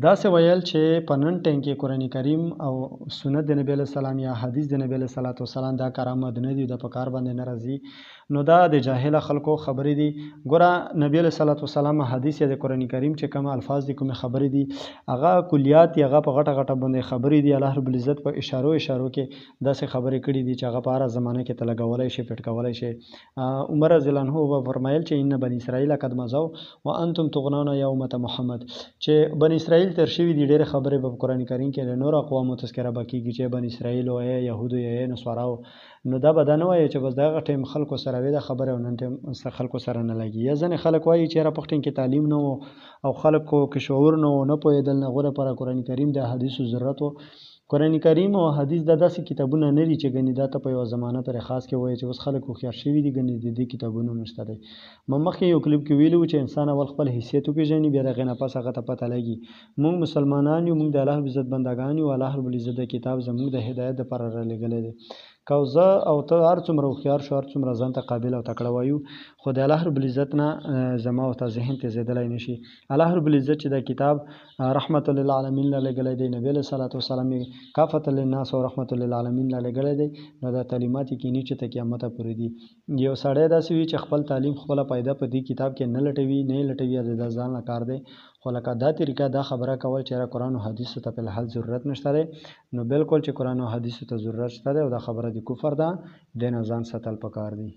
داسې ویل چې په نن ټایم کې قرآن کریم او سنت د نبی علیه السلام یا حدیث د نبی علیه الصلاة والسلام دا کرامت نه دي، د په کار باندې نه راځي، نو دا د جاهله خلکو خبرې دي. ګوره نبی علیه الصلاة والسلام حدیث یا د قرآن کریم چې کوم الفاظ دي، کومې خبرې دي، هغه کلیات دي، هغه په غټه غټه باندې خبرې دي. الله رب العزت په اشارو کې داسې خبرې کړي دي چې هغه په هره زمانه کې ته لګولی شي، پټ کولی شي. عمر رضی الله عنه به فرمایل چې ان بني اسرائیل قد مضوا وانتم تغنون یا امت محمد، چې بني اسرائیل تر شوي دي ډېرې خبرې په قرآن کریم کې له نورو اقوامو تذکره به کېږي چې بني اسرائیل وایه، یهودو یې، نصاراو. نو دا به دا نه وایي چې بس د هغه ټایم خلکو سره وې دا خبره او نن ټایم خلکو سره نه لګي. یا ځینې خلک وایي چې یاره پښتون کې تعلیم نه و او خلکو کې شعور نه و، نه پوهېدل، نه غوره پر قرآن کریم د حدیثو ضرورت و. قرآن کریم او حدیث دا داسې کتابونه نه دي چې ګنې دا ته په یوه زمانه پرې خاص کې وایي چې اوس خلک هوښیار شوي دي، ګنې د دې کتابونو نشته دی. ما مخکې یو کلیپ کې ویلي و چې انسان اول خپل حیثیت وپېژني، بیا د هغې نه پس هغه ته پته لګي. موږ مسلمانان یو، موږ د الله رب العزت بندګان یو. الله رب العزت د کتاب زموږ د هدایت دپاره رالیږلی دی. که زه او ته هر څومره هوښیار شو، هر څومره ځان ته قابل او تکړه وایو، خو د الله رب العزت نه زما او تا ذهن تېزېدلی نه شي. الله رب العزت چې دا کتاب رحمت للعالمین رالیږلی دی، نبی علیه صلات وسلام یې کافة للناس او رحمت للعالمین رالیږلی دی، نو دا تعلیمات یقیني چې تر قیامته پورې دي. یو سړی داسې وي چې خپل تعلیم خپله پیدا په دې کتاب کې نه لټوي، نه یې لټوي، د ځان له کار دی. خو لکه دا طریقه، دا خبره کول چې قرآن او حدیثو ته په الحال ضرورت نشته دی، نو بالکل چې قرآن او حدیثو ته ضرورت شته دی او دا خبره د کفر ده، دې نه ځان ساتل پکار دی.